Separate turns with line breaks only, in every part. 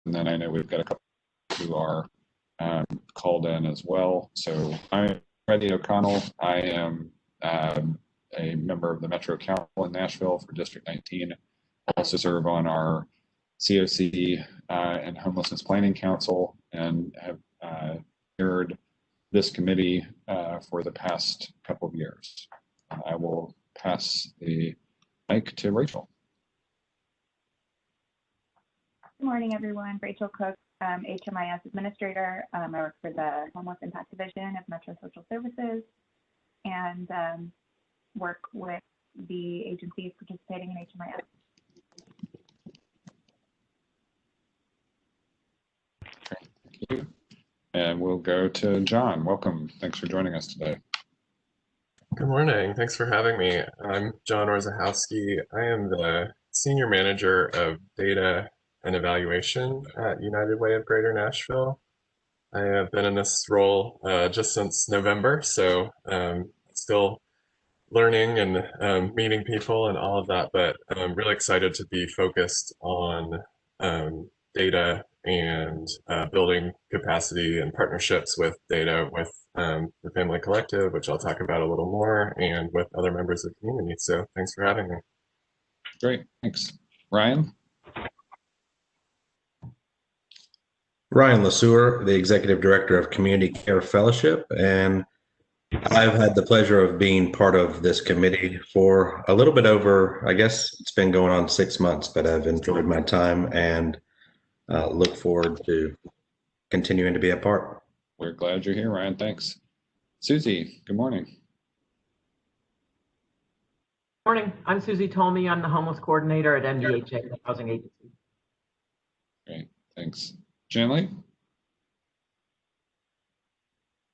and then I know we've got a couple who are called in as well. So I'm Freddie O'Connell. I am a member of the Metro Council in Nashville for District 19. I also serve on our CoC and Homelessness Planning Council, and have chaired this committee for the past couple of years. I will pass the mic to Rachel.
Good morning, everyone. Rachel CoC, HMIS Administrator. I work for the Homeless Impact Division of Metro Social Services, and work with the agencies participating in HMIS.
Thank you. And we'll go to John. Welcome. Thanks for joining us today.
Good morning. Thanks for having me. I'm John Rosahowski. I am the Senior Manager of Data and Evaluation at United Way of Greater Nashville. I have been in this role just since November, so still learning and meeting people and all of that, but I'm really excited to be focused on data and building capacity and partnerships with data with the Family Collective, which I'll talk about a little more, and with other members of the community. So thanks for having me.
Great, thanks. Ryan?
Ryan Lesueur, the Executive Director of Community Care Fellowship, and I've had the pleasure of being part of this committee for a little bit over, I guess it's been going on 6 months, but I've enjoyed my time and look forward to continuing to be a part.
We're glad you're here, Ryan. Thanks. Susie, good morning.
Morning. I'm Susie Tolmie. I'm the homeless coordinator at Mbha, the housing agency.
Great, thanks. Shanley?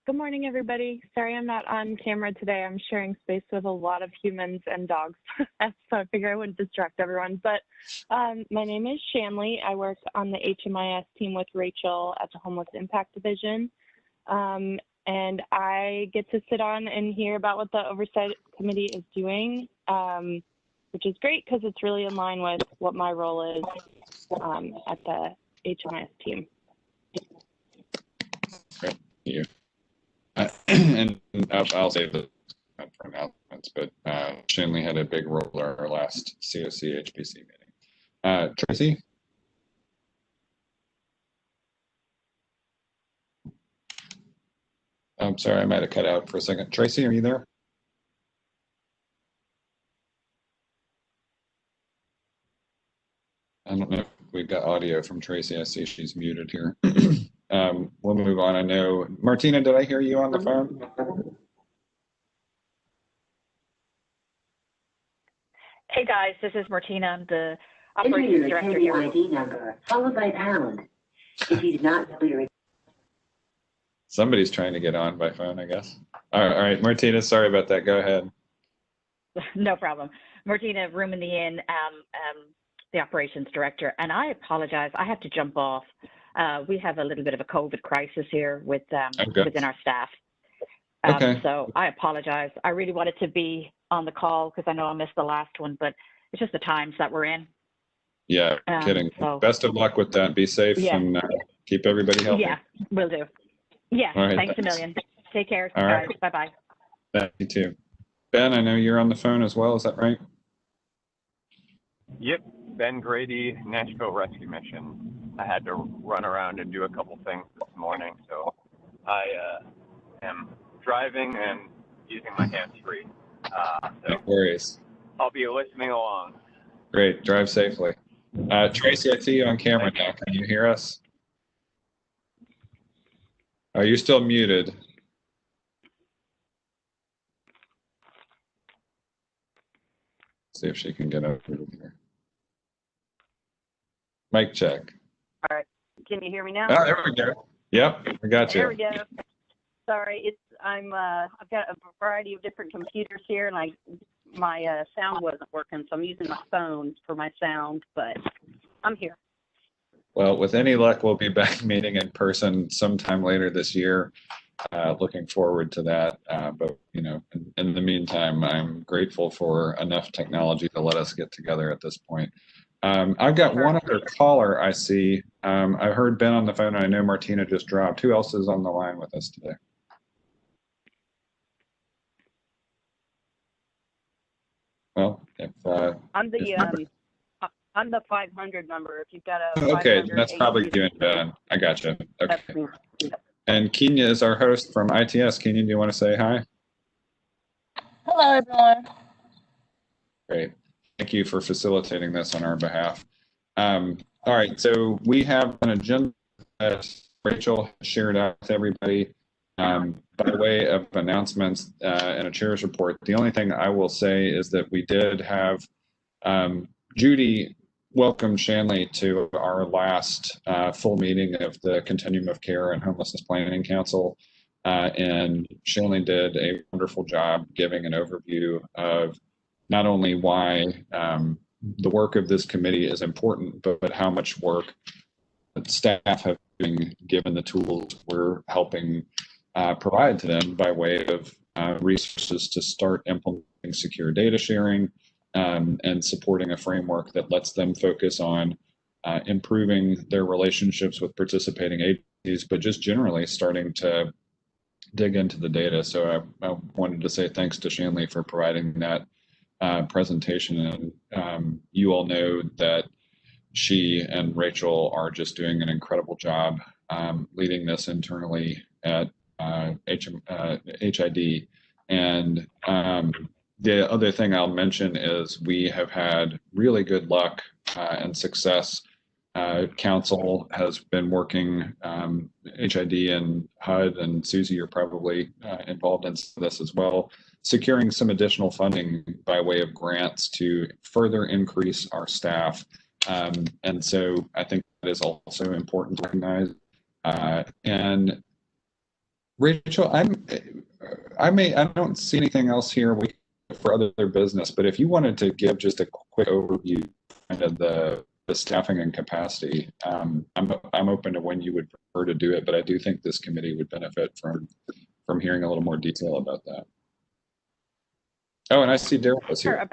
Good morning, everybody. Sorry I'm not on camera today. I'm sharing space with a lot of humans and dogs, so I figure I wouldn't distract everyone. But my name is Shanley. I work on the HMIS team with Rachel at the Homeless Impact Division. And I get to sit on and hear about what the Oversight Committee is doing, which is great because it's really in line with what my role is at the HMIS team.
Great, thank you. And I'll say this for announcements, but Shanley had a big role in our last CoC HPC meeting. Tracy? I'm sorry, I might have cut out for a second. Tracy, are you there? I don't know if we've got audio from Tracy. I see she's muted here. We'll move on. I know, Martina, did I hear you on the phone?
Hey guys, this is Martina. I'm the operations director here. ID number followed by pound. If you did not clear it.
Somebody's trying to get on by phone, I guess. All right, Martina, sorry about that. Go ahead.
No problem. Martina, room in the inn, the operations director, and I apologize. I have to jump off. We have a little bit of a COVID crisis here with within our staff.
Okay.
So I apologize. I really wanted to be on the call because I know I missed the last one, but it's just the times that we're in.
Yeah, kidding.
So,
best of luck with that. Be safe and keep everybody healthy.
Yeah, will do. Yeah,
right,
thanks a million. Take care,
all
guys.
Right.
Bye-bye.
Thank you too. Ben, I know you're on the phone as well. Is that right?
Yep, Ben Grady, Nashville Rescue Mission. I had to run around and do a couple things this morning, so I am driving and using my hands-free. So
no worries.
I'll be listening along.
Great, drive safely. Tracy, I see you on camera now. Can you hear us? Are you still muted? See if she can get over here. Mic check.
All right. Can you hear me now?
Oh, there we go. Yep, I got you.
There we go. Sorry, I've got a variety of different computers here, and my sound wasn't working, so I'm using my phone for my sound, but I'm here.
Well, with any luck, we'll be back meeting in person sometime later this year. Looking forward to that. But you know, in the meantime, I'm grateful for enough technology to let us get together at this point. I've got one other caller I see. I heard Ben on the phone, and I know Martina just dropped. Who else is on the line with us today? Well, if
I'm the 500 number. If you've got a
okay,
500
that's probably you and Ben. I got you. Okay.
That's me.
And Kenya is our host from ITS. Kenya, do you want to say hi?
Hello, everyone.
Great. Thank you for facilitating this on our behalf. All right, so we have an agenda that Rachel shared out with everybody by way of announcements and a chair's report. The only thing I will say is that we did have Judy welcome Shanley to our last full meeting of the Continuum of Care and Homelessness Planning Council. And Shanley did a wonderful job giving an overview of not only why the work of this committee is important, but how much work that staff have been given the tools we're helping provide to them by way of resources to start implementing secure data sharing and supporting a framework that lets them focus on improving their relationships with participating agencies, but just generally starting to dig into the data. So I wanted to say thanks to Shanley for providing that presentation. And you all know that she and Rachel are just doing an incredible job leading this internally at HID. And the other thing I'll mention is we have had really good luck and success. Council has been working, HID and HUD and Susie are probably involved in this as well, securing some additional funding by way of grants to further increase our staff. And so I think that is also important to recognize. And Rachel, I don't see anything else here for other business, but if you wanted to give just a quick overview of the staffing and capacity, I'm open to when you would prefer to do it, but I do think this committee would benefit from hearing a little more detail about that. Oh, and I see Daryl was here.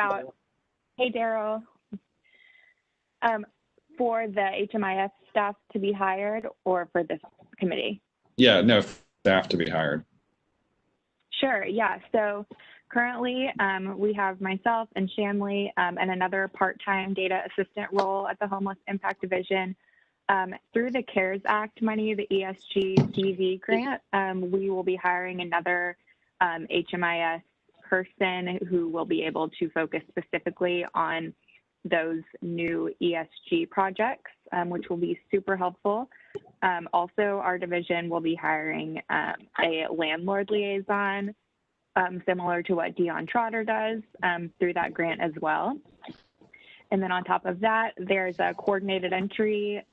Hey, Daryl. For the HMIS staff to be hired or for this committee?
Yeah, no, staff to be hired.
Sure, yeah. So currently we have myself and Shanley and another part-time data assistant role at the Homeless Impact Division. Through the CARES Act money, the ESG CV grant, we will be hiring another HMIS person who will be able to focus specifically on those new ESG projects, which will be super helpful. Also, our division will be hiring a landlord liaison, similar to what Dion Trotter does through that grant as well. And then on top of that, there's a coordinated entry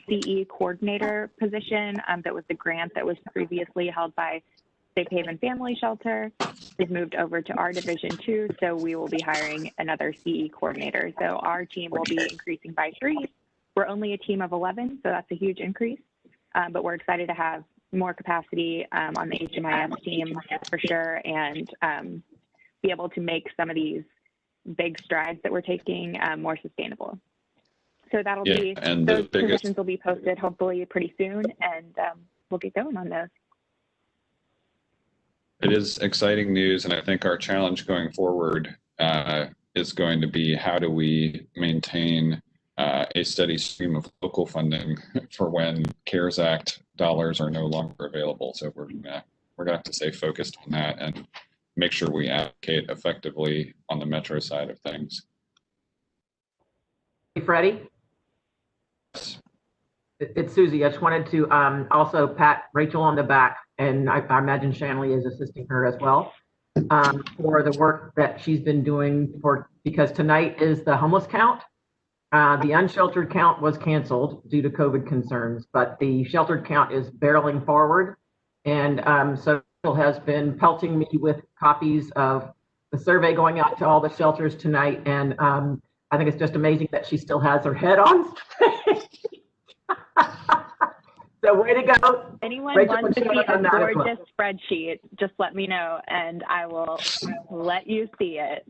CE coordinator position that was the grant that was previously held by Safe Haven Family Shelter. They've moved over to our division too, so we will be hiring another CE coordinator. So our team will be increasing by 3. We're only a team of 11, so that's a huge increase, but we're excited to have more capacity on the HMIS team for sure, and be able to make some of these big strides that we're taking more sustainable. So that'll be, and those positions will be posted hopefully pretty soon, and we'll get going on those.
It is exciting news, and I think our challenge going forward is going to be how do we maintain a steady stream of local funding for when CARES Act dollars are no longer available. So we're gonna have to stay focused on that and make sure we allocate effectively on the Metro side of things.
Hey, Freddie. It's Susie. I just wanted to also pat Rachel on the back, and I imagine Shanley is assisting her as well for the work that she's been doing because tonight is the homeless count. The unsheltered count was canceled due to COVID concerns, but the sheltered count is barreling forward. And so Rachel has been pelting me with copies of the survey going out to all the shelters tonight. And I think it's just amazing that she still has her head on. So way to go.
Anyone
Rachel,
wants to see a gorgeous spreadsheet, just let me know and I will
let you see it.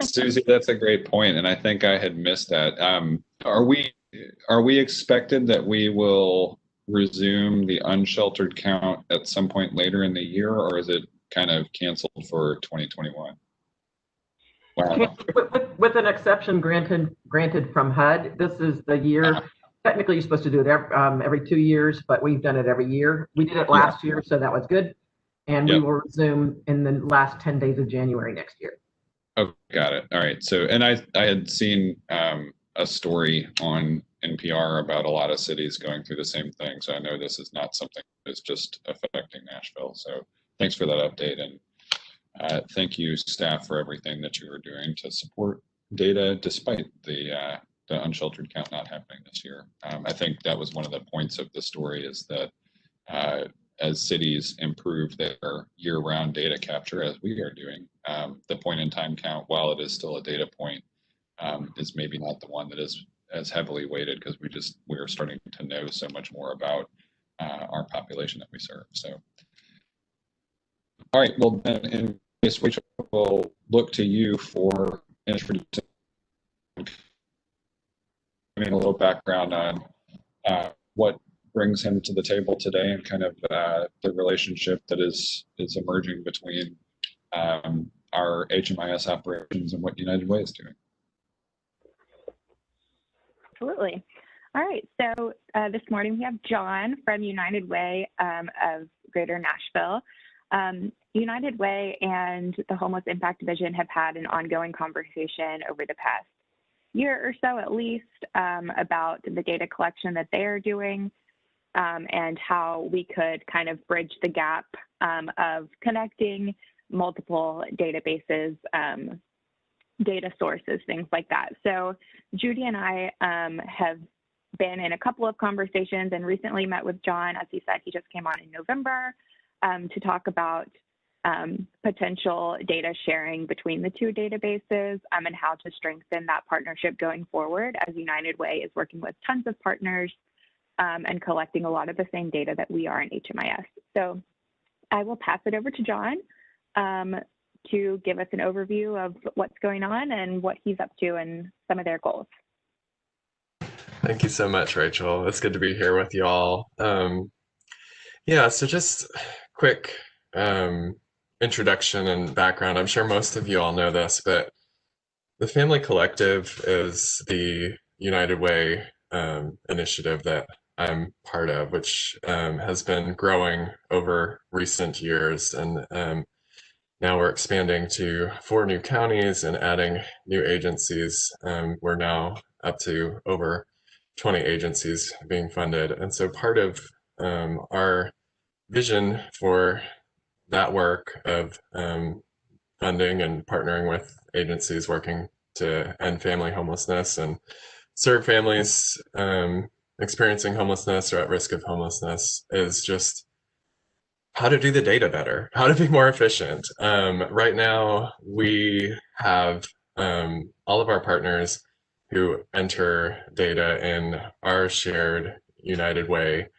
Susie, that's a great point, and I think I had missed that. Are we expected that we will resume the unsheltered count at some point later in the year, or is it kind of canceled for 2021? Wow.
With an exception granted from HUD, this is the year. Technically, you're supposed to do it every 2 years, but we've done it every year. We did it last year, so that was good. And we will resume in the last 10 days of January next year.
Oh, got it. All right. So, and I had seen a story on NPR about a lot of cities going through the same thing. So I know this is not something that's just affecting Nashville. So thanks for that update. And thank you, staff, for everything that you are doing to support data despite the unsheltered count not happening this year. I think that was one of the points of the story, is that as cities improve their year-round data capture, as we are doing, the point-in-time count, while it is still a data point, is maybe not the one that is as heavily weighted, because we are starting to know so much more about our population that we serve. So, all right. Well, then, in case Rachel, will look to you for introducing, a little background on what brings him to the table today, and kind of the relationship that is emerging between our HMIS operations and what United Way is doing.
Absolutely. All right. So this morning we have John from United Way of Greater Nashville. United Way and the Homeless Impact Division have had an ongoing conversation over the past year or so, at least, about the data collection that they are doing, and how we could kind of bridge the gap of connecting multiple databases, data sources, things like that. So Judy and I have been in a couple of conversations and recently met with John. As he said, he just came on in November to talk about potential data sharing between the two databases, and how to strengthen that partnership going forward, as United Way is working with tons of partners and collecting a lot of the same data that we are in HMIS. So I will pass it over to John to give us an overview of what's going on and what he's up to and some of their goals.
Thank you so much, Rachel. It's good to be here with you all. Yeah, so just quick introduction and background. I'm sure most of you all know this, but the Family Collective is the United Way initiative that I'm part of, which has been growing over recent years. And now we're expanding to 4 new counties and adding new agencies. We're now up to over 20 agencies being funded. And so part of our vision for that work of funding and partnering with agencies working to end family homelessness and serve families experiencing homelessness or at risk of homelessness is just how to do the data better, how to be more efficient. Right now, we have all of our partners who enter data in our shared United Way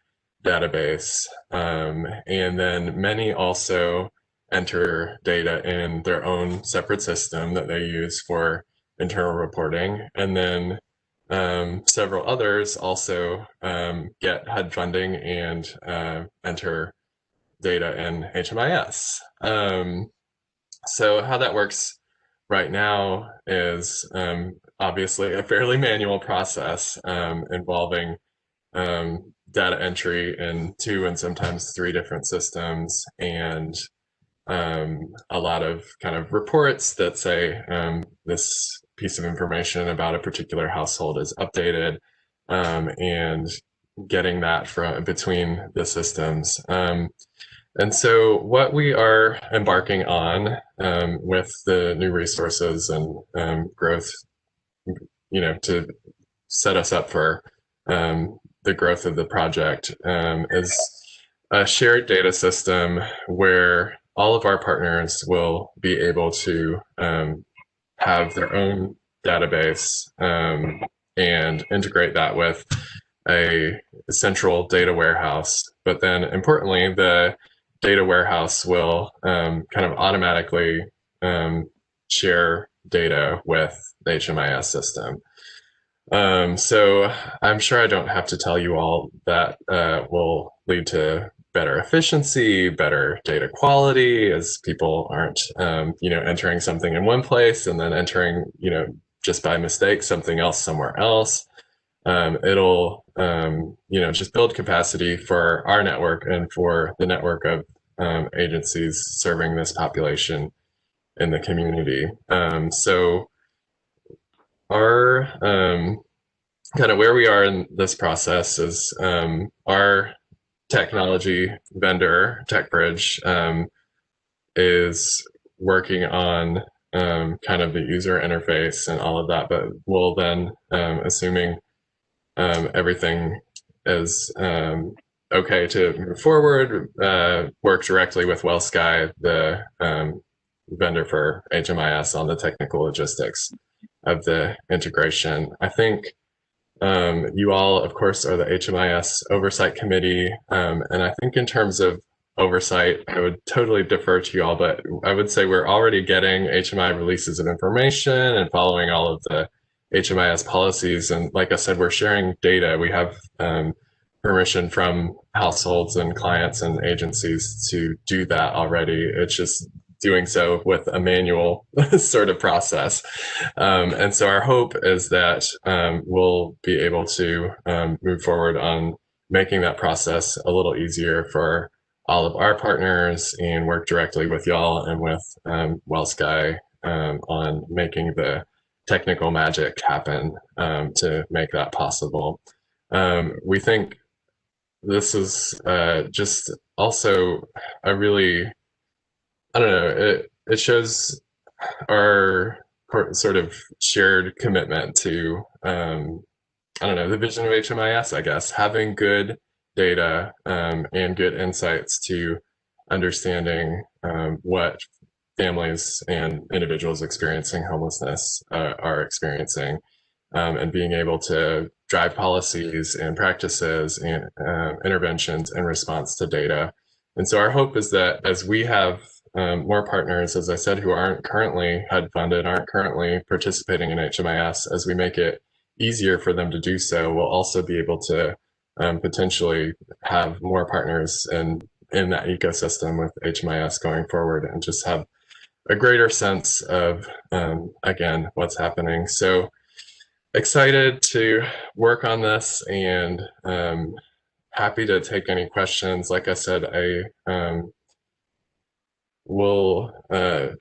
database. And then many also enter data in their own separate system that they use for internal reporting. And then several others also get HUD funding and enter data in HMIS. So how that works right now is obviously a fairly manual process involving data entry in 2 and sometimes 3 different systems, and a lot of kind of reports that say this piece of information about a particular household is updated, and getting that from between the systems. And so what we are embarking on with the new resources and growth, to set us up for the growth of the project is a shared data system where all of our partners will be able to have their own database and integrate that with a central data warehouse. But then importantly, the data warehouse will kind of automatically share data with the HMIS system. So I'm sure I don't have to tell you all that will lead to better efficiency, better data quality, as people aren't, entering something in one place and then entering, just by mistake, something else somewhere else. It'll, just build capacity for our network and for the network of agencies serving this population in the community. So our kind of where we are in this process is our technology vendor, TechBridge, is working on kind of the user interface and all of that, but we'll then, assuming everything is okay to move forward, work directly with WellSky, the vendor for HMIS, on the technical logistics of the integration. I think you all, of course, are the HMIS Oversight Committee, and I think in terms of oversight, I would totally defer to you all, but I would say we're already getting HMI releases of information and following all of the HMIS policies. And like I said, we're sharing data. We have permission from households and clients and agencies to do that already. It's just doing so with a manual sort of process. And so our hope is that we'll be able to move forward on making that process a little easier for all of our partners and work directly with y'all and with WellSky on making the technical magic happen to make that possible. We think this is just also a really, I don't know, it shows our sort of shared commitment to, I don't know, the vision of HMIS, I guess, having good data and good insights to understanding what families and individuals experiencing homelessness are experiencing, and being able to drive policies and practices and interventions in response to data. And so our hope is that as we have more partners, as I said, who aren't currently HUD funded, aren't currently participating in HMIS, as we make it easier for them to do so, we'll also be able to potentially have more partners in that ecosystem with HMIS going forward and just have a greater sense of, again, what's happening. So excited to work on this and happy to take any questions. Like I said, I will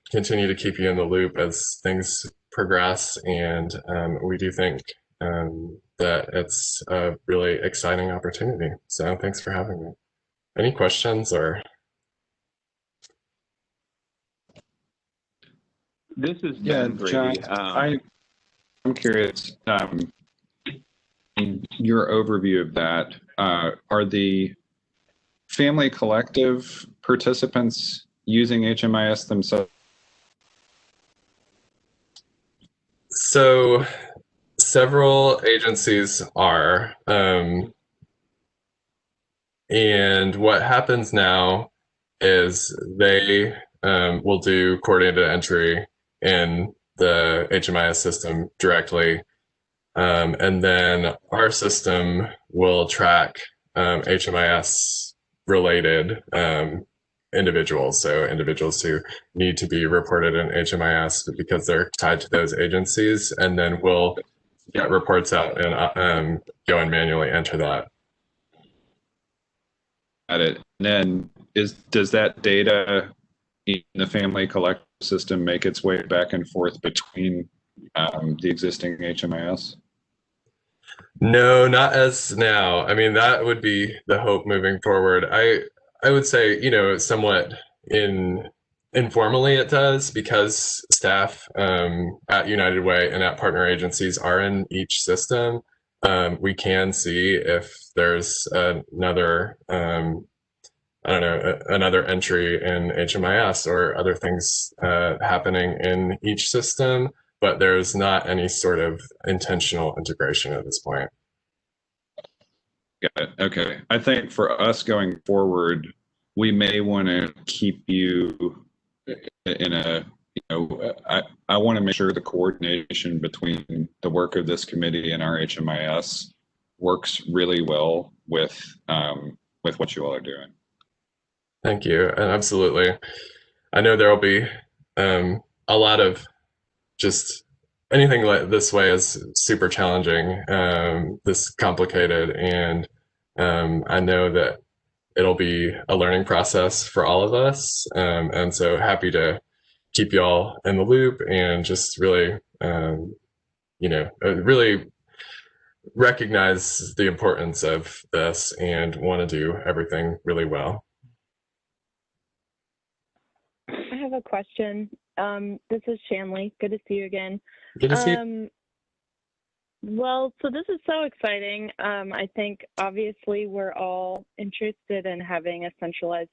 continue to keep you in the loop as things progress, and we do think that it's a really exciting opportunity. So thanks for having me. Any questions or?
This is
Yeah,
Ben
John,
Brady.
I'm curious, in your overview of that, are the family collective participants using HMIS themselves?
So several agencies are, and what happens now is they will do coordinated entry in the HMIS system directly, and then our system will track HMIS related individuals, so individuals who need to be reported in HMIS because they're tied to those agencies, and then we'll get reports out and go and manually enter that.
At it. And then does that data in the family collective system make its way back and forth between the existing HMIS?
No, not as now. I mean, that would be the hope moving forward. I would say, somewhat informally it does, because staff at United Way and at partner agencies are in each system. We can see if there's another, another entry in HMIS or other things happening in each system, but there's not any sort of intentional integration at this point.
Got it. Okay. I think for us going forward, we may want to keep you in a I want to make sure the coordination between the work of this committee and our HMIS works really well with what you all are doing.
Thank you. And absolutely. I know there will be a lot of just anything like this way is super challenging, this complicated. And I know that it'll be a learning process for all of us. And so happy to keep y'all in the loop and just really, really recognize the importance of this and want to do everything really well.
I have a question. This is Shanley. Good to see you again.
Good to see you.
Well, so this is so exciting. I think obviously we're all interested in having a centralized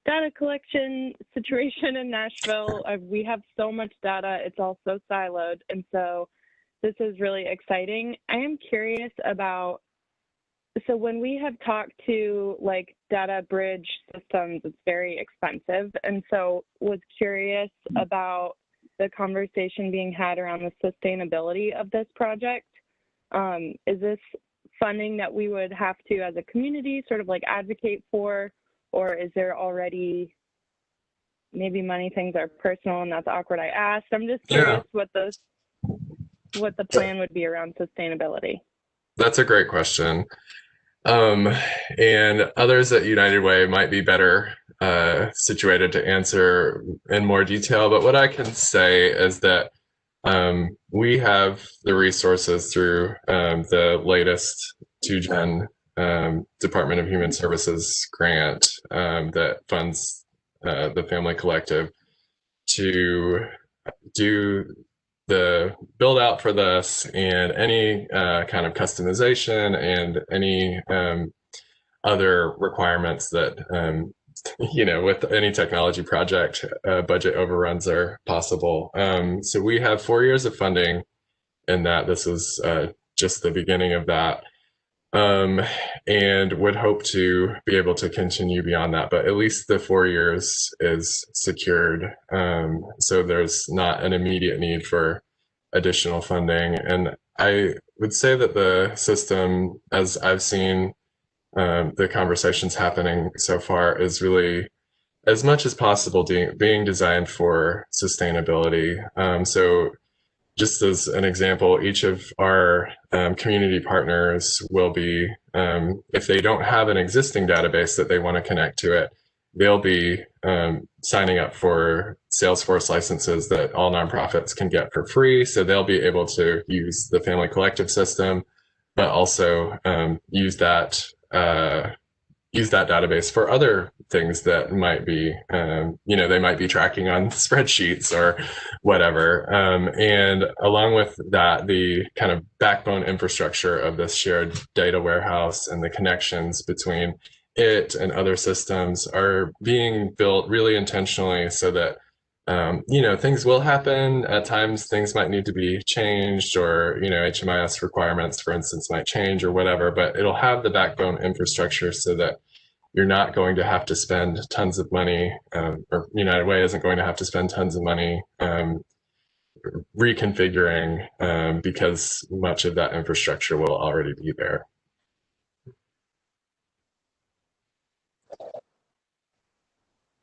data collection situation in Nashville. We have so much data, it's all so siloed. And so this is really exciting. I am curious about, so when we have talked to like data bridge systems, it's very expensive. And so was curious about the conversation being had around the sustainability of this project. Is this funding that we would have to, as a community, sort of like advocate for, or is there already maybe money things are personal and that's awkward? I asked. I'm just curious what the plan would be around sustainability.
That's a great question. And others at United Way might be better situated to answer in more detail. But what I can say is that we have the resources through the latest 2Gen Department of Human Services grant that funds the Family Collective to do the build out for this and any kind of customization and any other requirements that with any technology project, budget overruns are possible. So we have 4 years of funding in that. This is just the beginning of that, and would hope to be able to continue beyond that. But at least the 4 years is secured. So there's not an immediate need for additional funding. And I would say that the system, as I've seen the conversations happening so far, is really, as much as possible, being designed for sustainability. So just as an example, each of our community partners will be, if they don't have an existing database that they want to connect to it, they'll be signing up for Salesforce licenses that all nonprofits can get for free. So they'll be able to use the Family Collective system, but also use that database for other things that might be, they might be tracking on spreadsheets or whatever. And along with that, the kind of backbone infrastructure of this shared data warehouse and the connections between it and other systems are being built really intentionally so that things will happen. At times, things might need to be changed, or HMIS requirements, for instance, might change or whatever. But it'll have the backbone infrastructure so that you're not going to have to spend tons of money, or United Way isn't going to have to spend tons of money reconfiguring, because much of that infrastructure will already be there.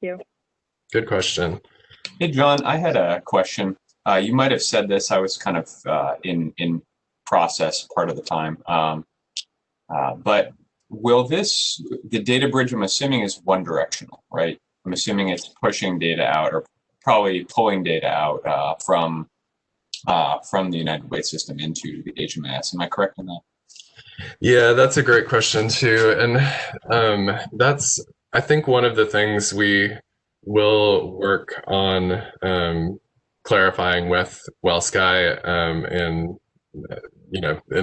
Thank you.
Good question.
Hey, John, I had a question. You might have said this. I was kind of in process part of the time. But will the data bridge, I'm assuming, is one directional, right? I'm assuming it's pushing data out, or probably pulling data out from the United Way system into the HMIS. Am I correct in that?
Yeah, that's a great question too. And that's, I think, one of the things we will work on clarifying with WellSky in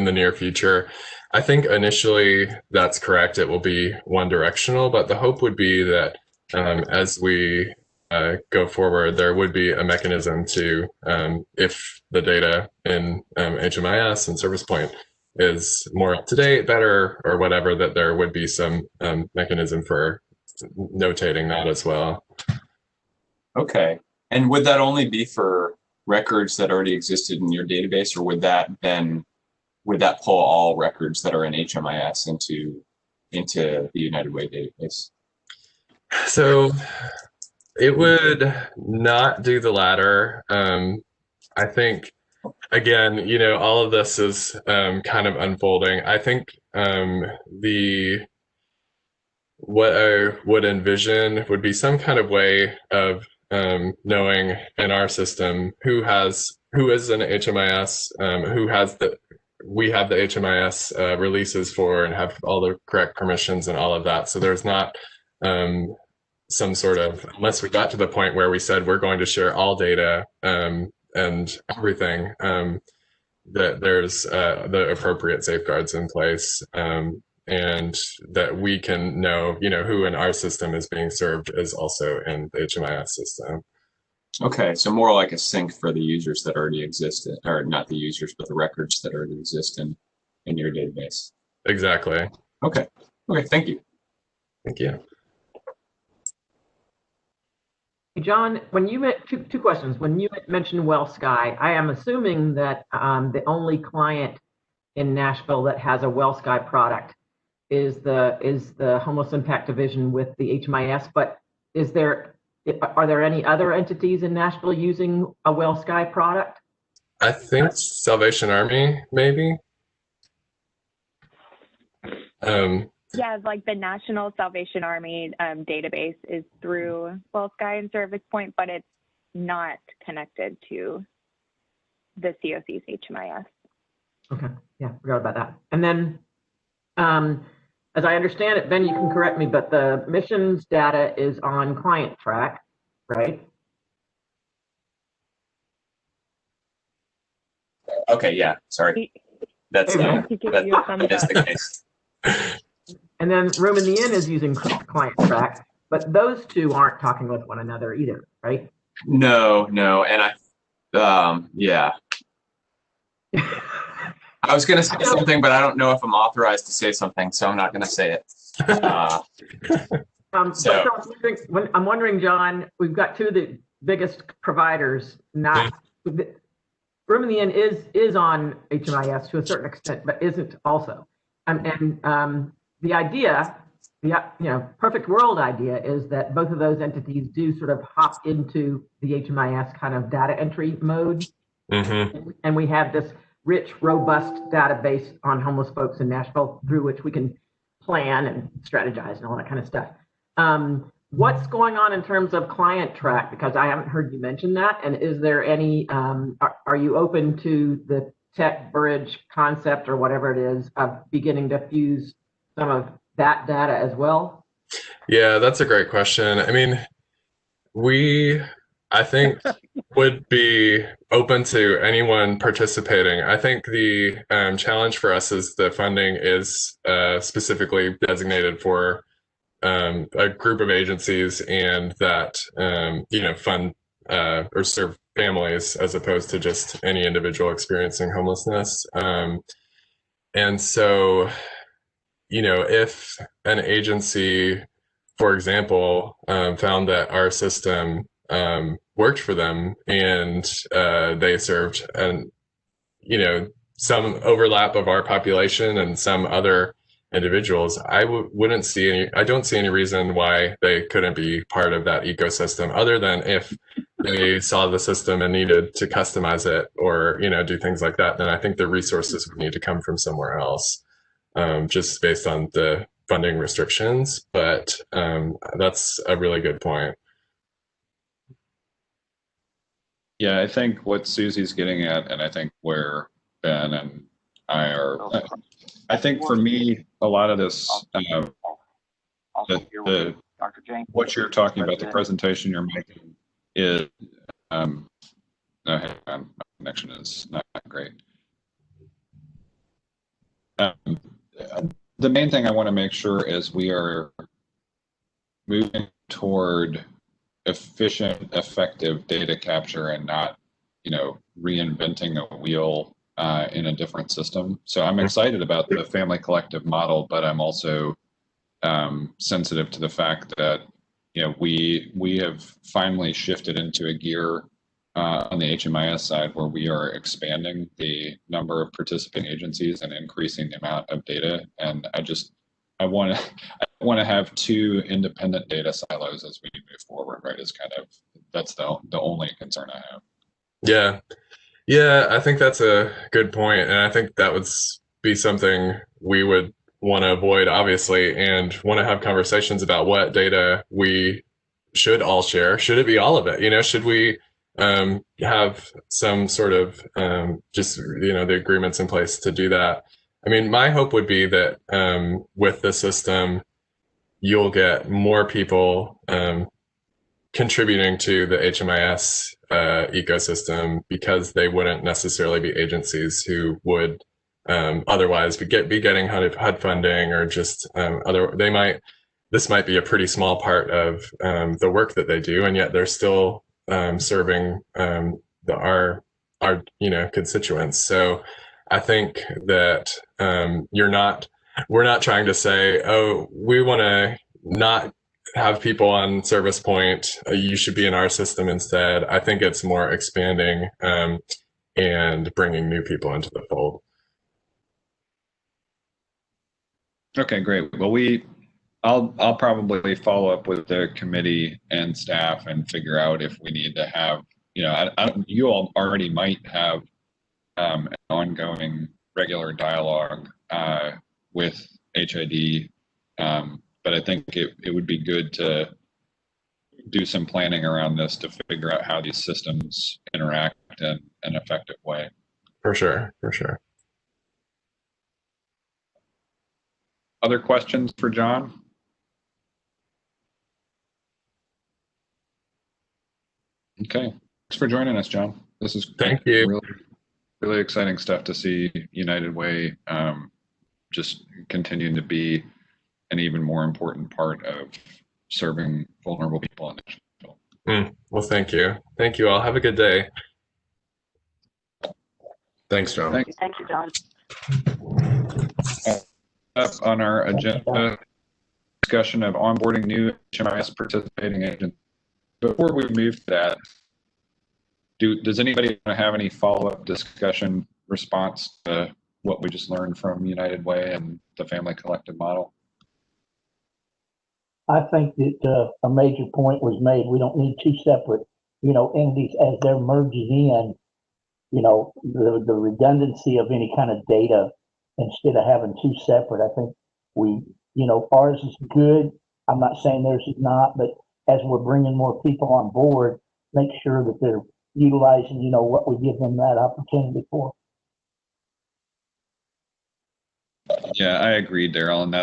the near future. I think initially that's correct. It will be one directional, but the hope would be that as we go forward, there would be a mechanism to, if the data in HMIS and Service Point is more up to date, better, or whatever, that there would be some mechanism for notating that as well.
Okay. And would that only be for records that already existed in your database, or would that pull all records that are in HMIS into the United Way database?
So it would not do the latter. I think, again, all of this is kind of unfolding. I think what I would envision would be some kind of way of knowing in our system who is an HMIS, we have the HMIS releases for and have all the correct permissions and all of that. So there's not some sort of, unless we got to the point where we said we're going to share all data and everything, that there's the appropriate safeguards in place, and that we can know, who in our system is being served is also in the HMIS system.
Okay, so more like a sync for the users that already exist, or not the users, but the records that already exist in your database.
Exactly.
Okay. Thank you.
Thank you.
John, when you two questions. When you mentioned WellSky, I am assuming that the only client in Nashville that has a WellSky product is the Homeless Impact Division with the HMIS. But are there any other entities in Nashville using a WellSky product?
I think Salvation Army, maybe.
Yeah, like the National Salvation Army database is through WellSky and ServicePoint, but it's not connected to the CoC's HMIS.
Okay, yeah, forgot about that. And then, as I understand it, Ben, you can correct me, but the missions data is on client track, right?
Okay, yeah, sorry. That's that is the case.
And then Room in the Inn is using client track, but those two aren't talking with one another either, right?
No, and yeah. I was going to say something, but I don't know if I'm authorized to say something, so I'm not going to say it.
I'm wondering, John, we've got two of the biggest providers. Room in the Inn is on HMIS to a certain extent, but isn't also. And the idea, perfect world idea, is that both of those entities do sort of hop into the HMIS kind of data entry mode. Mm-hmm. And we have this rich, robust database on homeless folks in Nashville through which we can plan and strategize and all that kind of stuff. What's going on in terms of client track? Because I haven't heard you mention that. And is there any, are you open to the tech bridge concept or whatever it is of beginning to fuse some of that data as well?
Yeah, that's a great question. I mean, I think would be open to anyone participating. I think the challenge for us is the funding is specifically designated for a group of agencies and that fund or serve families as opposed to just any individual experiencing homelessness. And so, if an agency, for example, found that our system worked for them and they served some overlap of our population and some other individuals, I don't see any reason why they couldn't be part of that ecosystem, other than if they saw the system and needed to customize it or do things like that. Then I think the resources would need to come from somewhere else, just based on the funding restrictions. But that's a really good point.
Yeah, I think what Susie's getting at, and I think where Ben and I are, I think for me, a lot of this, what you're talking about, the presentation you're making is, hang on, my connection is not great. The main thing I want to make sure is we are moving toward efficient, effective data capture and not, reinventing a wheel in a different system. So I'm excited about the family collective model, but I'm also sensitive to the fact that we have finally shifted into a gear on the HMIS side where we are expanding the number of participating agencies and increasing the amount of data. And I want to have two independent data silos as we move forward, right? That's the only concern I have.
Yeah, I think that's a good point, and I think that would be something we would want to avoid, obviously, and want to have conversations about what data we should all share. Should it be all of it? Should we have some sort of the agreements in place to do that? I mean, my hope would be that with the system, you'll get more people contributing to the HMIS ecosystem because they wouldn't necessarily be agencies who would otherwise be getting HUD funding or just this might be a pretty small part of the work that they do, and yet they're still serving our constituents. So I think that we're not trying to say, oh, we want to not have people on Service Point, you should be in our system instead. I think it's more expanding and bringing new people into the fold.
Okay, great. Well, I'll probably follow up with the committee and staff and figure out if we need to have, you all already might have an ongoing regular dialogue with HID, but I think it would be good to do some planning around this to figure out how these systems interact in an effective way.
For sure.
Other questions for John? Okay, thanks for joining us, John. This is
Thank you.
Really, really exciting stuff to see United Way just continuing to be an even more important part of serving vulnerable people in Nashville.
Well, thank you. Thank you all. Have a good day.
Thanks, John.
Thank you, John.
Up on our agenda, discussion of onboarding new HMIS participating agents. Before we move to that, does anybody want to have any follow-up discussion response to what we just learned from United Way and the family collective model?
I think that a major point was made. We don't need two separate, entities as they're merging in, the redundancy of any kind of data instead of having two separate. I think ours is good. I'm not saying theirs is not, but as we're bringing more people on board, make sure that they're utilizing, what we give them that opportunity for.
Yeah, I agree, Daryl, and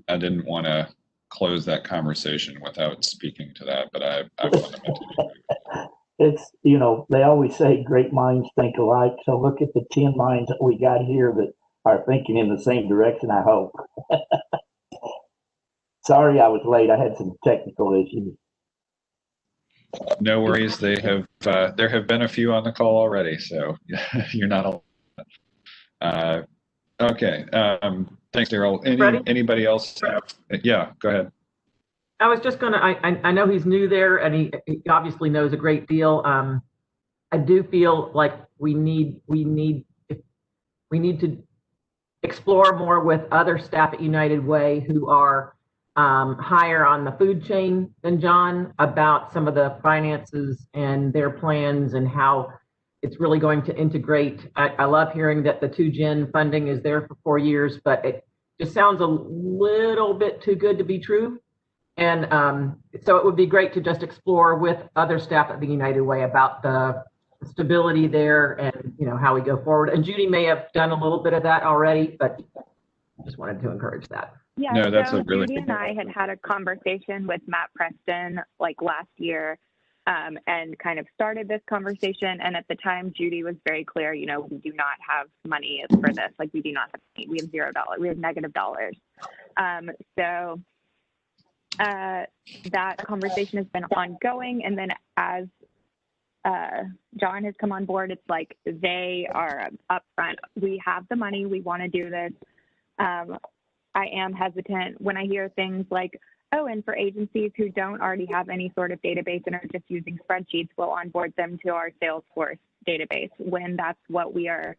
I didn't want to close that conversation without speaking to that, but I fundamentally agree.
It's, they always say great minds think alike. So look at the 10 minds that we got here that are thinking in the same direction, I hope. Sorry I was late. I had some technical issues.
No worries. There have been a few on the call already, so you're not alone. Okay. Thanks, Daryl. Anybody else? Yeah, go ahead.
I was just gonna, I know he's new there and he obviously knows a great deal. I do feel like we need to explore more with other staff at United Way who are higher on the food chain than John about some of the finances and their plans and how it's really going to integrate. I love hearing that the 2Gen funding is there for 4 years, but it just sounds a little bit too good to be true. And so it would be great to just explore with other staff at the United Way about the stability there and how we go forward. And Judy may have done a little bit of that already, but I just wanted to encourage that.
Yeah,
no, that's
so
a really
Judy and I had a conversation with Matt Preston like last year and kind of started this conversation. And at the time, Judy was very clear, we do not have money for this. Like we do not have money. We have $0. We have -$. So that conversation has been ongoing. And then as John has come on board, it's like they are upfront. We have the money. We want to do this. I am hesitant when I hear things like,
Oh, and for agencies who don't already have any sort of database and are just using spreadsheets, we'll onboard them to our Salesforce database when that's what we are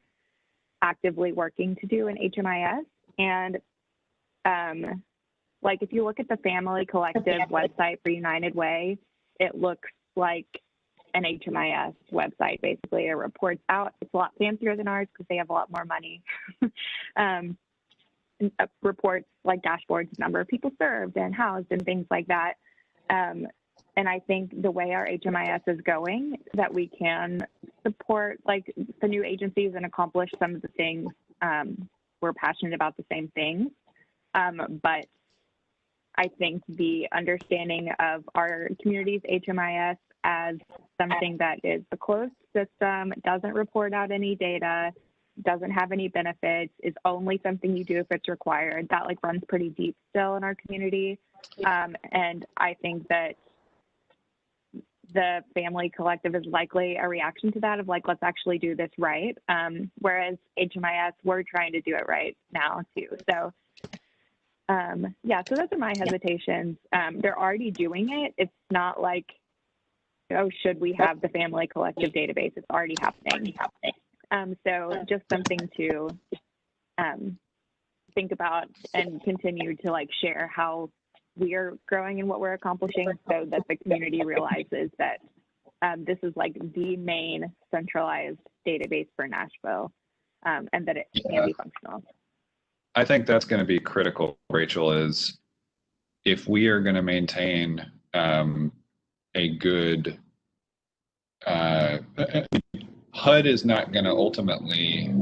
actively working to do in HMIS. And like if you look at the Family Collective website for United Way, it looks like an HMIS website. Basically, it reports out. It's a lot fancier than ours because they have a lot more money. Reports like dashboards, number of people served and housed and things like that. And I think the way our HMIS is going, that we can support like the new agencies and accomplish some of the things. We're passionate about the same things, but I think the understanding of our community's HMIS as something that is a closed system, doesn't report out any data, doesn't have any benefits, is only something you do if it's required. That like runs pretty deep still in our community. And I think that the Family Collective is likely a reaction to that of like, let's actually do this right. Whereas HMIS, we're trying to do it right now too. So yeah, so those are my hesitations. They're already doing it. It's not like, oh, should we have the Family Collective database? It's already happening. So just something to think about and continue to like share how we're growing and what we're accomplishing so that the community realizes that this is like the main centralized database for Nashville and that it can be functional.
I think that's going to be critical, Rachel, is if we are going to maintain a good HUD is not going to ultimately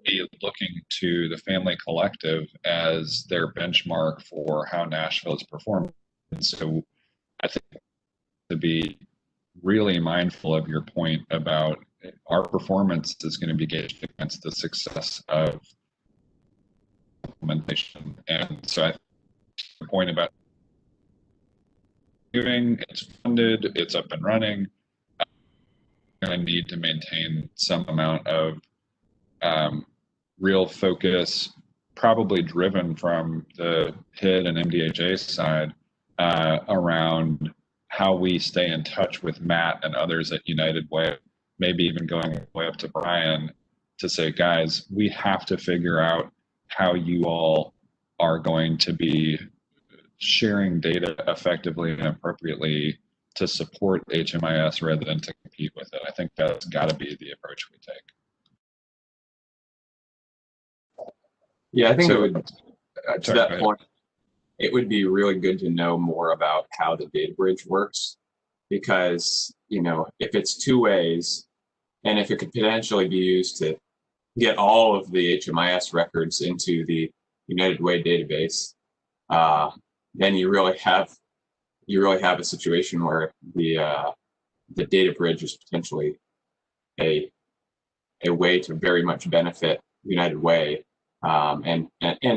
be looking to the Family Collective as their benchmark for how Nashville is performing. And so I think to be really mindful of your point about our performance is going to be gauged against the success of implementation. And so I think the point about doing, it's funded, it's up and running, going to need to maintain some amount of real focus, probably driven from the HID and MDHA side around how we stay in touch with Matt and others at United Way, maybe even going way up to Brian to say, guys, we have to figure out how you all are going to be sharing data effectively and appropriately to support HMIS rather than to compete with it. I think that's got to be the approach we take.
Yeah, I think
So,
it would, to that point, it would be really good to know more about how the data bridge works, because, you know, if it's two ways and if it could potentially be used to get all of the HMIS records into the United Way database, then you really have a situation where the data bridge is potentially a way to very much benefit United Way, and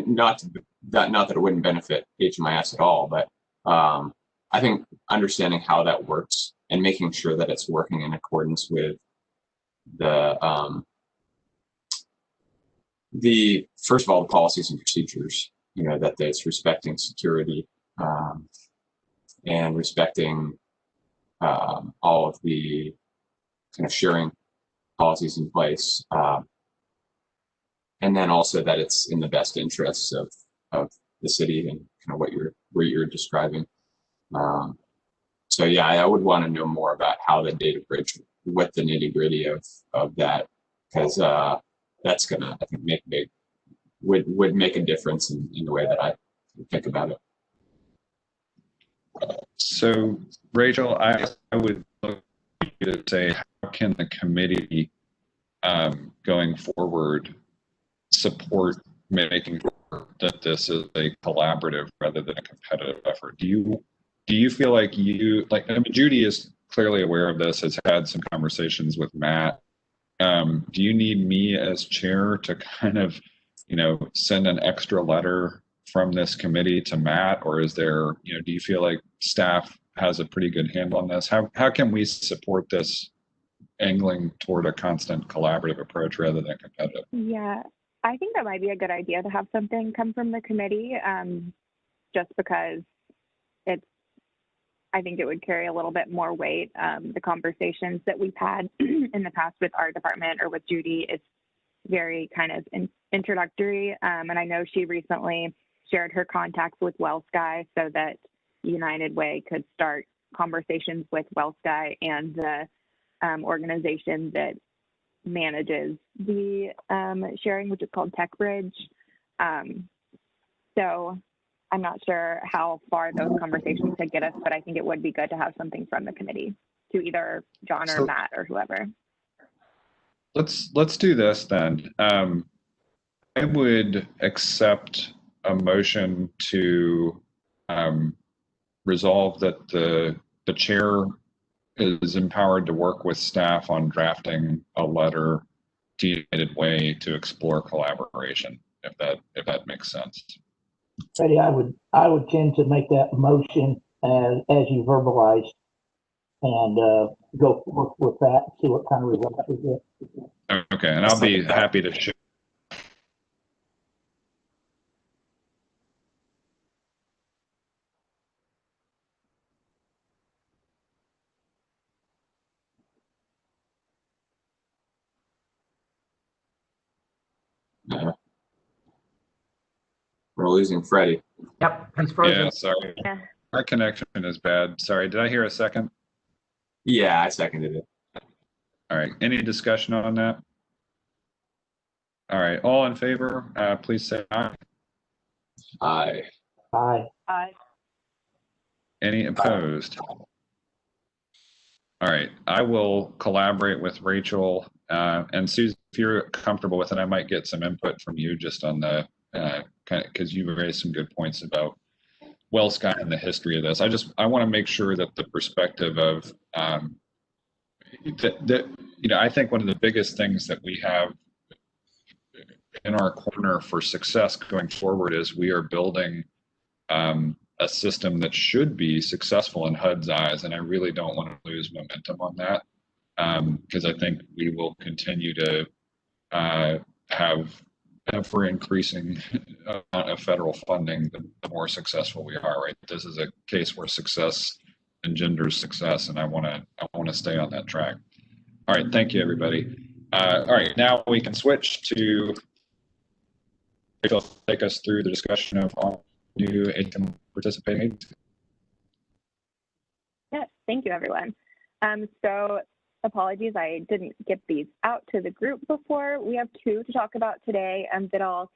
not that it wouldn't benefit HMIS at all, but I think understanding how that works and making sure that it's working in accordance with the first of all, the policies and procedures, you know, that it's respecting security and respecting all of the kind of sharing policies in place, and then also that it's in the best interests of the city and kind of what you're describing. So yeah, I would want to know more about how the data bridge, what the nitty gritty of that, because that's gonna, I think, would make a difference in the way that I think about it.
So, Rachel, I would look at you to say, how can the committee going forward support making sure that this is a collaborative rather than a competitive effort? Do you feel like I mean, Judy is clearly aware of this, has had some conversations with Matt. Do you need me as chair to kind of, you know, send an extra letter from this committee to Matt, or is there, you know, do you feel like staff has a pretty good handle on this? How can we support this angling toward a constant collaborative approach rather than competitive?
Yeah, I think that might be a good idea to have something come from the committee. just because I think it would carry a little bit more weight. The conversations that we've had in the past with our department or with Judy, it's very kind of introductory. And I know she recently shared her contacts with WellSky so that United Way could start conversations with WellSky and the organization that manages the sharing, which is called TechBridge. So I'm not sure how far those conversations could get us, but I think it would be good to have something from the committee to either John or Matt or whoever.
Let's do this then. I would accept a motion to resolve that the chair is empowered to work with staff on drafting a letter to United Way to explore collaboration, if that makes sense.
Freddie, I would tend to make that motion as you verbalized, and go work with that, see what kind of results we get.
Okay, and I'll be happy to share.
We're losing Freddie.
Yep, he's frozen.
Yeah, sorry.
Yeah.
Our connection is bad. Sorry, did I hear a second?
Yeah, I seconded it.
All right, any discussion on that? All right, all in favor, please say aye.
Aye.
Aye.
Aye.
Any opposed? All right, I will collaborate with Rachel and Susan. If you're comfortable with it, I might get some input from you just on the because you raised some good points about WellSky and the history of this. I want to make sure that the perspective of I think one of the biggest things that we have in our corner for success going forward is we are building a system that should be successful in HUD's eyes, and I really don't want to lose momentum on that because I think we will continue to have ever increasing amount of federal funding the more successful we are. Right, this is a case where success engenders success, and I want to stay on that track. All right, thank you, everybody. All right, now we can switch to Rachel, take us through the discussion of all new HM participating agencies.
Yes, thank you, everyone. So apologies, I didn't get these out to the group before. We have two to talk about today that I'll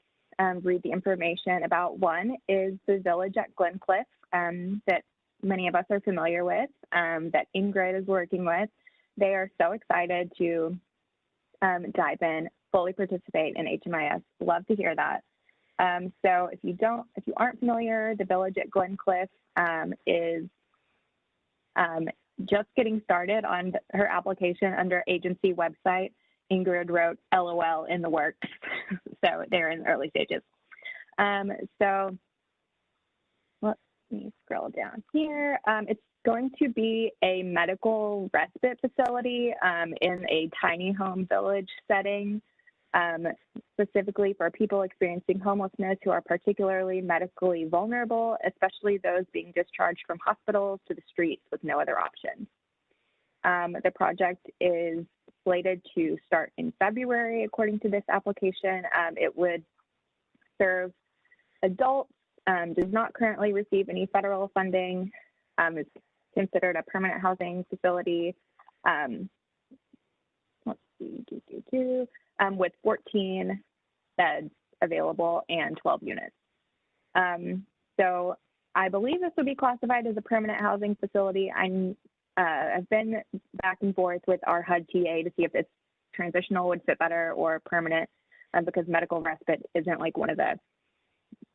read the information about. One is the village at Glencliff that many of us are familiar with, that Ingrid is working with. They are so excited to dive in, fully participate in HMIS. Love to hear that. So if you aren't familiar, the village at Glencliff is just getting started on her application under agency website. Ingrid wrote LOL in the works, so they're in the early stages. So let me scroll down here. It's going to be a medical respite facility in a tiny home village setting, specifically for people experiencing homelessness who are particularly medically vulnerable, especially those being discharged from hospitals to the streets with no other options. The project is slated to start in February, according to this application. It would serve adults, does not currently receive any federal funding. It's considered a permanent housing facility. Let's see, with 14 beds available and 12 units. So I believe this would be classified as a permanent housing facility. I've been back and forth with our HUD TA to see if it's transitional would fit better or permanent, because medical respite isn't like one of the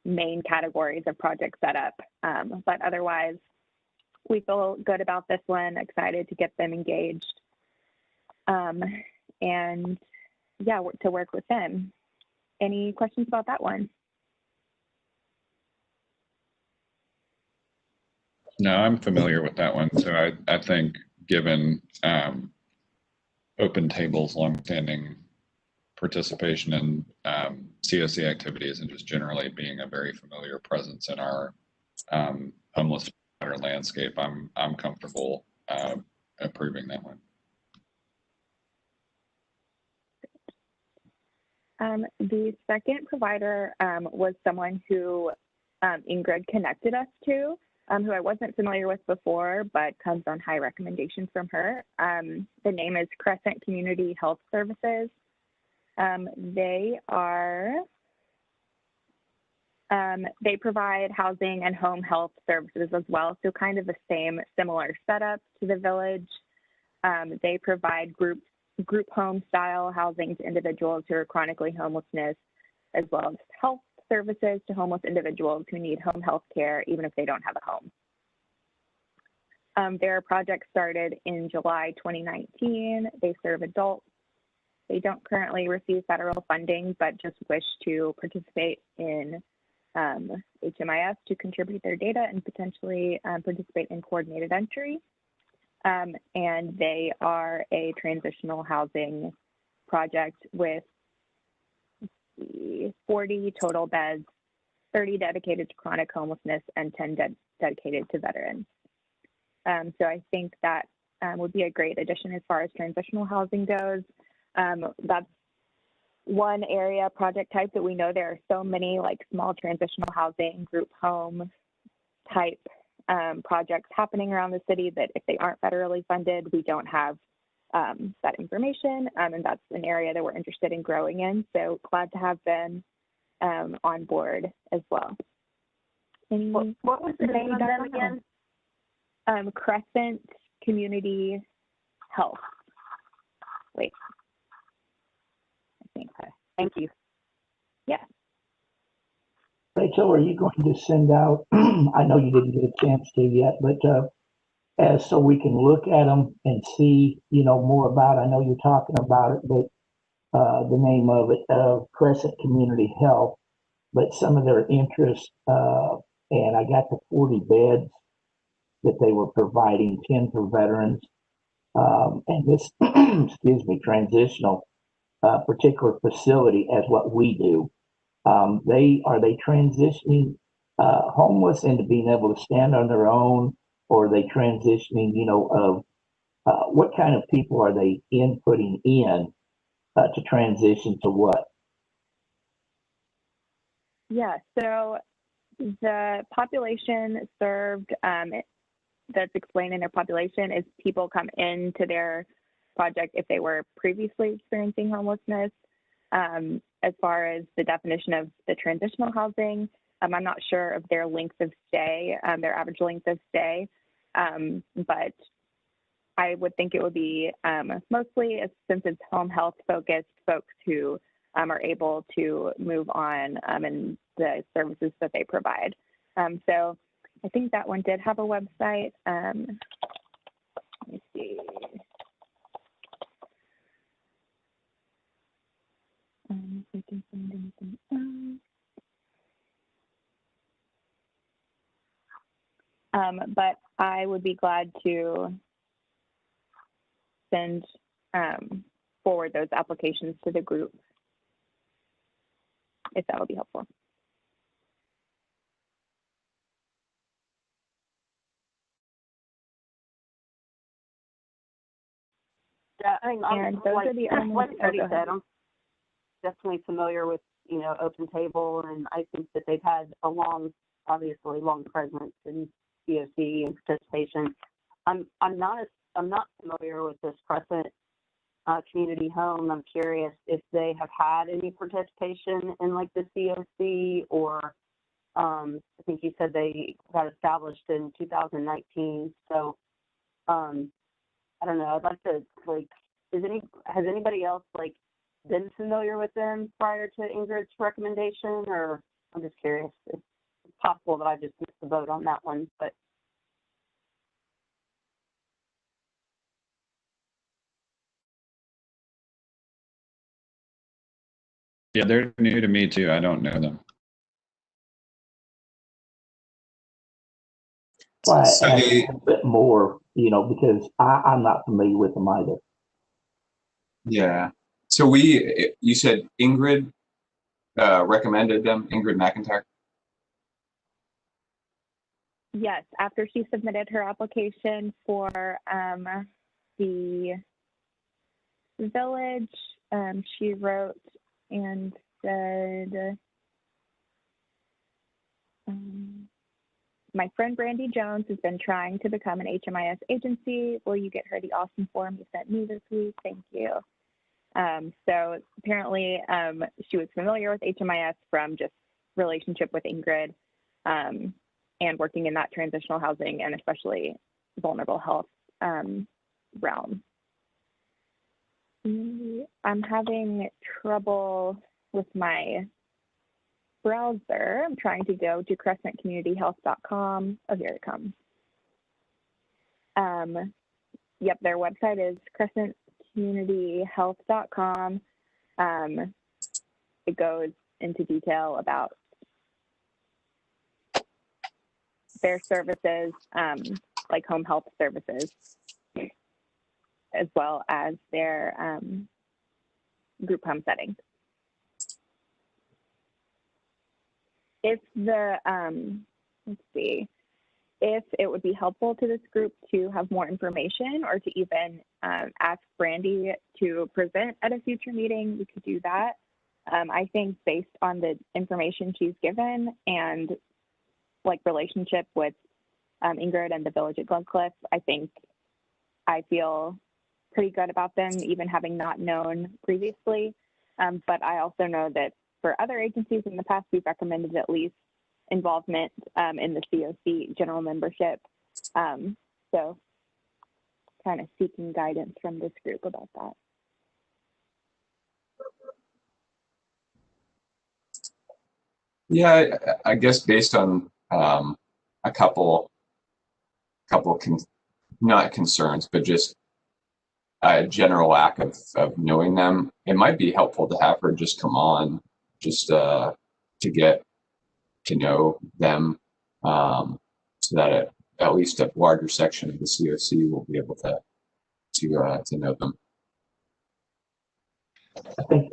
main categories of project setup. But otherwise, we feel good about this one, excited to get them engaged. And yeah, to work with them. Any questions about that one?
No, I'm familiar with that one. So I think given Open Table's longstanding participation in CoC activities and just generally being a very familiar presence in our homeless landscape, I'm comfortable approving that one.
The second provider was someone who Ingrid connected us to, who I wasn't familiar with before, but comes on high recommendation from her. The name is Crescent Community Health Services. They provide housing and home health services as well, so kind of the same similar setup to the village. They provide group home style housing to individuals who are chronically homelessness, as well as health services to homeless individuals who need home health care even if they don't have a home. Their project started in July 2019. They serve adults. They don't currently receive federal funding, but just wish to participate in HMIS to contribute their data and potentially participate in coordinated entry. And they are a transitional housing project with 40 total beds, 30 dedicated to chronic homelessness, and 10 dedicated to veterans. So I think that would be a great addition as far as transitional housing goes. That's one area, project type, that we know there are so many like small transitional housing, group home type projects happening around the city that if they aren't federally funded, we don't have that information. And that's an area that we're interested in growing in. So glad to have them on board as well.
What was the name of them again?
Crescent Community Health. Wait. I think.
Thank you.
Yeah.
Rachel, are you going to send out, I know you didn't get a chance to yet, but so we can look at them and see, more about it. I know you're talking about it, but the name of it, Crescent Community Health, but some of their interests, and I got the 40 beds that they were providing, 10 for veterans, and this, excuse me, transitional particular facility as what we do. Are they transitioning homeless into being able to stand on their own, or are they transitioning, of what kind of people are they inputting in to transition to what?
Yeah, so the population served that's explained in their population is people come into their project if they were previously experiencing homelessness. As far as the definition of the transitional housing, I'm not sure of their length of stay, their average length of stay, but I would think it would be mostly, since it's home health focused, folks who are able to move on in the services that they provide. So I think that one did have a website. Let me see. If I can find anything else. But I would be glad to send forward those applications to the group, if that would be helpful.
Yeah, I mean,
and those are the only
like Freddie said, I'm definitely familiar with, Open Table, and I think that they've had a obviously long presence in CoC and participation. I'm not familiar with this Crescent Community Home. I'm curious if they have had any participation in like the CoC, or I think you said they got established in 2019. So I don't know. I'd like to has anybody else been familiar with them prior to Ingrid's recommendation, or I'm just curious. It's possible that I just missed the vote on that one, but.
Yeah, they're new to me too. I don't know them.
Well, a bit more, because I'm not familiar with them either.
Yeah. So you said Ingrid recommended them, Ingrid McIntyre?
Yes, after she submitted her application for the village, she wrote and said, my friend Brandy Jones has been trying to become an HMIS agency. Will you get her the awesome form you sent me this week? Thank you. So apparently she was familiar with HMIS from just relationship with Ingrid and working in that transitional housing and especially vulnerable health realm. I'm having trouble with my browser. I'm trying to go to crescentcommunityhealth.com. Oh, here it comes. Yep, their website is crescentcommunityhealth.com. It goes into detail about their services, like home health services, as well as their group home settings. If the, let's see, if it would be helpful to this group to have more information or to even ask Brandy to present at a future meeting, we could do that. I think based on the information she's given and like relationship with Ingrid and the village at Glencliff, I feel pretty good about them, even having not known previously. But I also know that for other agencies in the past, we've recommended at least involvement in the CoC general membership. So kind of seeking guidance from this group about that.
Yeah, I guess based on a couple not concerns, but just a general lack of knowing them, it might be helpful to have her just come on, just to get to know them, so that at least a larger section of the CoC will be able to know them.
I think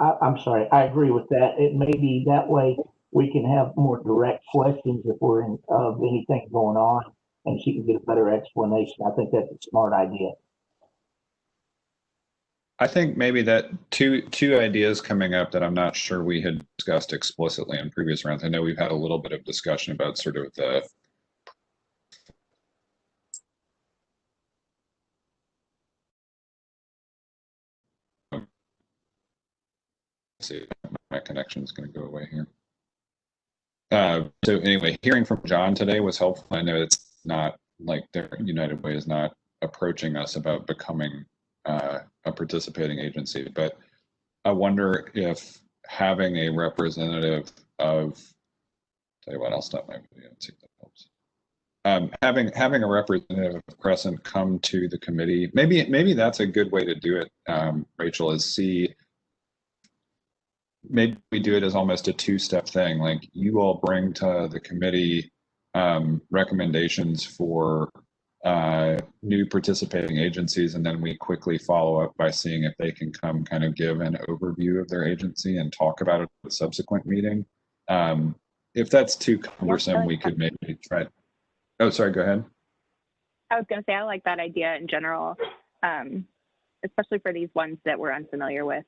I'm sorry, I agree with that. It may be that way we can have more direct questions if we're in of anything going on, and she can get a better explanation. I think that's a smart idea.
I think maybe that two ideas coming up that I'm not sure we had discussed explicitly in previous rounds. I know we've had a little bit of discussion about sort of the see, my connection is going to go away here. So anyway, hearing from John today was helpful. I know it's not like their United Way is not approaching us about becoming a participating agency, but I wonder if having a representative of, tell you what, I'll stop my video and see if that helps. Having a representative of Crescent come to the committee, maybe that's a good way to do it, Rachel, is see, maybe we do it as almost a two-step thing. Like you all bring to the committee recommendations for new participating agencies, and then we quickly follow up by seeing if they can come kind of give an overview of their agency and talk about it at a subsequent meeting. If that's too cumbersome, we could maybe try. Oh, sorry, go ahead.
I was going to say, I like that idea in general, especially for these ones that we're unfamiliar with.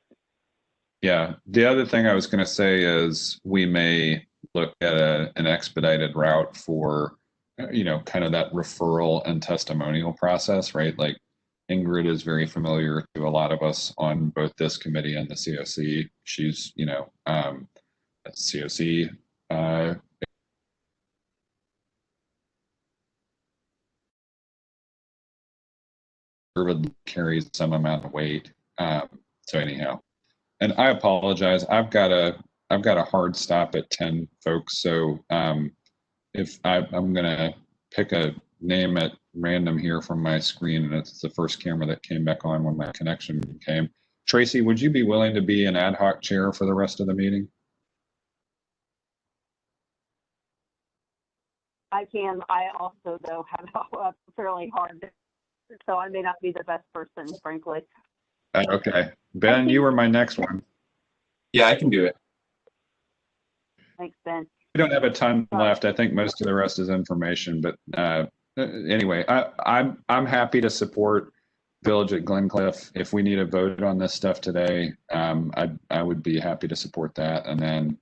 Yeah, the other thing I was going to say is we may look at an expedited route for, kind of that referral and testimonial process, right? Like Ingrid is very familiar to a lot of us on both this committee and the CoC. She's, at CoC. Carries some amount of weight. So anyhow. And I apologize. I've got a hard stop at 10, folks. So if I'm gonna pick a name at random here from my screen, and it's the first camera that came back on when my connection came. Tracy, would you be willing to be an ad hoc chair for the rest of the meeting?
I can. I also, though, have a fairly hard, so I may not be the best person, frankly.
Okay. Ben, you were my next one.
Yeah, I can do it.
Thanks, Ben.
We don't have a ton left. I think most of the rest is information, but anyway, I'm happy to support Village at Glencliff. If we need a vote on this stuff today, I would be happy to support that. And then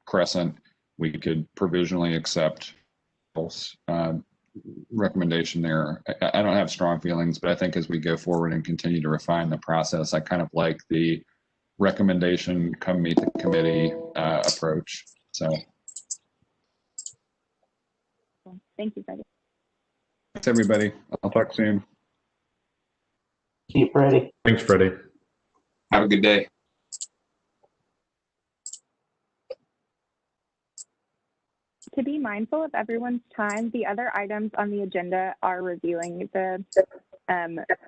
Crescent, we could provisionally accept recommendation there. I don't have strong feelings, but I think as we go forward and continue to refine the process, I kind of like the recommendation come meet the committee approach. So
thank you, Freddie.
thanks everybody. I'll talk soon.
See you, Freddie.
Thanks, Freddie.
Have a good day.
To be mindful of everyone's time, the other items on the agenda are reviewing the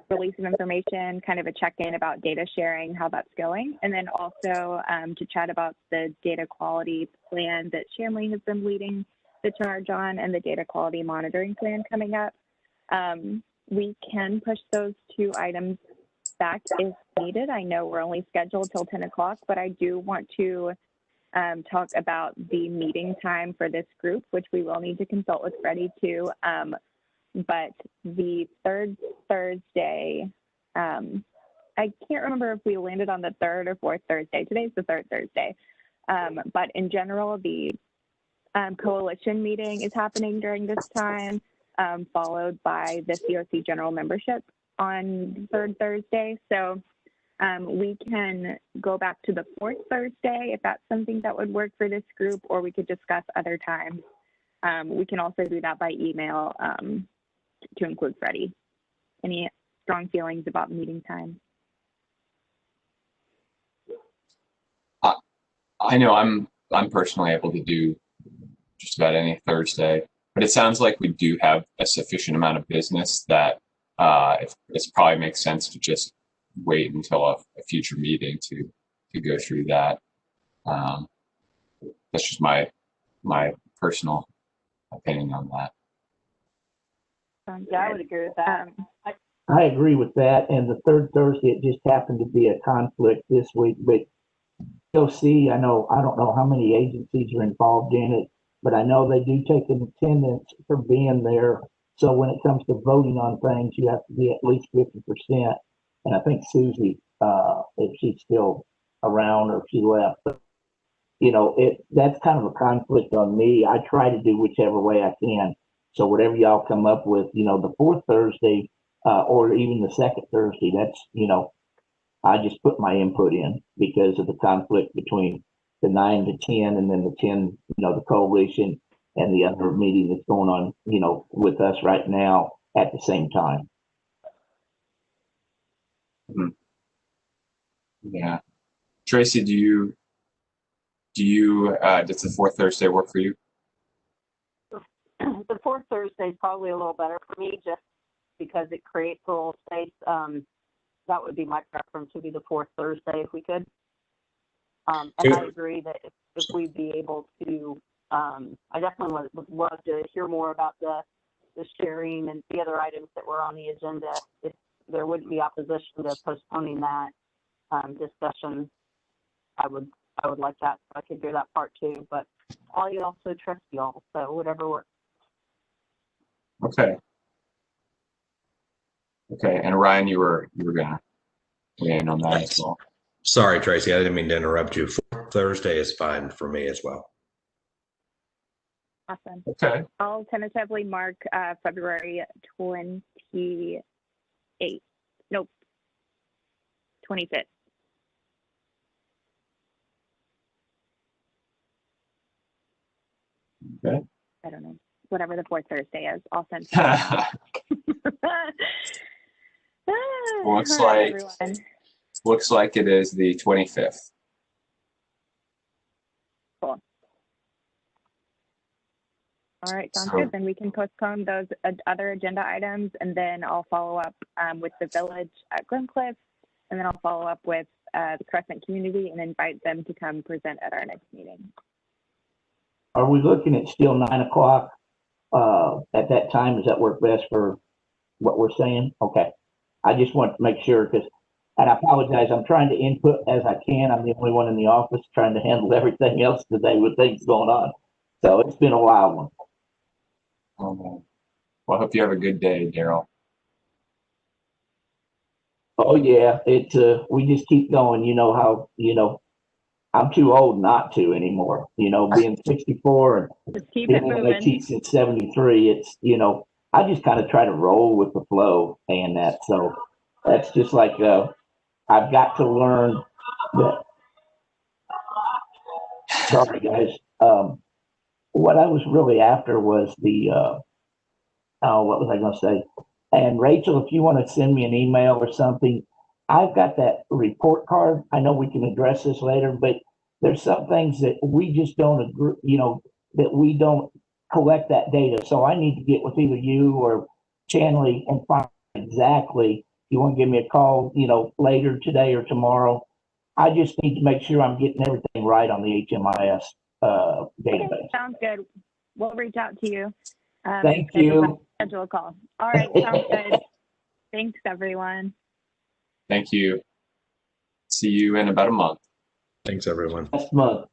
release of information, kind of a check-in about data sharing, how that's going, and then also to chat about the data quality plan that Shanley has been leading the charge on, and the data quality monitoring plan coming up. We can push those two items back if needed. I know we're only scheduled till 10 o'clock, but I do want to talk about the meeting time for this group, which we will need to consult with Freddie too. But the third Thursday, I can't remember if we landed on the third or fourth Thursday. Today's the third Thursday. But in general, the coalition meeting is happening during this time, followed by the CoC general membership on the third Thursday. So we can go back to the fourth Thursday if that's something that would work for this group, or we could discuss other times. We can also do that by email to include Freddie. Any strong feelings about meeting time?
I know I'm personally able to do just about any Thursday, but it sounds like we do have a sufficient amount of business that it probably makes sense to just wait until a future meeting to go through that. That's just my personal opinion on that.
Yeah, I would agree with that.
I agree with that. And the third Thursday, it just happened to be a conflict this week. But CoC, I don't know how many agencies are involved in it, but I know they do take an attendance for being there. So when it comes to voting on things, you have to be at least 50%. And I think Susie, if she's still around or if she left, but that's kind of a conflict on me. I try to do whichever way I can. So whatever y'all come up with, the fourth Thursday or even the second Thursday, that's, I just put my input in because of the conflict between the 9 to 10 and then the 10, the coalition and the other meeting that's going on, with us right now at the same time.
Mm-hmm. Yeah. Tracy, does the fourth Thursday work for you?
The fourth Thursday is probably a little better for me just because it creates a little space. That would be my preference, would be the fourth Thursday if we could. And I agree that if we'd be able to, I definitely would love to hear more about the sharing and the other items that were on the agenda. If there wouldn't be opposition to postponing that discussion, I would like that. So I could hear that part too. But all you also trust y'all, so whatever works.
Okay. Okay, and Ryan, you were gonna weigh in on that as well.
Sorry, Tracy, I didn't mean to interrupt you. Fourth Thursday is fine for me as well.
Awesome.
Okay.
I'll tentatively mark February 28th. Nope. 25th.
Okay.
I don't know. Whatever the fourth Thursday is, I'll send.
Looks like it is the 25th.
Cool. All right, sounds good. Then we can postpone those other agenda items, and then I'll follow up with the village at Glencliff, and then I'll follow up with the Crescent community and invite them to come present at our next meeting.
Are we looking at still 9 o'clock at that time? Does that work best for what we're saying? Okay. I just want to make sure because, and I apologize, I'm trying to input as I can. I'm the only one in the office trying to handle everything else today with things going on. So it's been a wild one.
Oh, man. Well, I hope you have a good day, Daryl.
Oh yeah, we just keep going. You know how, I'm too old not to anymore. Being 64 and
Just keep
being
it
an
moving.
AT since 73, it's, I just kind of try to roll with the flow and that. So that's just like, I've got to learn that. Sorry guys. What I was really after was what was I going to say? And Rachel, if you want to send me an email or something, I've got that report card. I know we can address this later, but there's some things that we just don't agree, that we don't collect that data. So I need to get with either you or Chanley and find exactly, if you want to give me a call, later today or tomorrow. I just need to make sure I'm getting everything right on the HMIS database.
Okay, sounds good. We'll reach out to you.
Thank you.
Schedule a call. All right, sounds good. Thanks, everyone.
Thank you. See you in about a month.
Thanks, everyone.
Next month.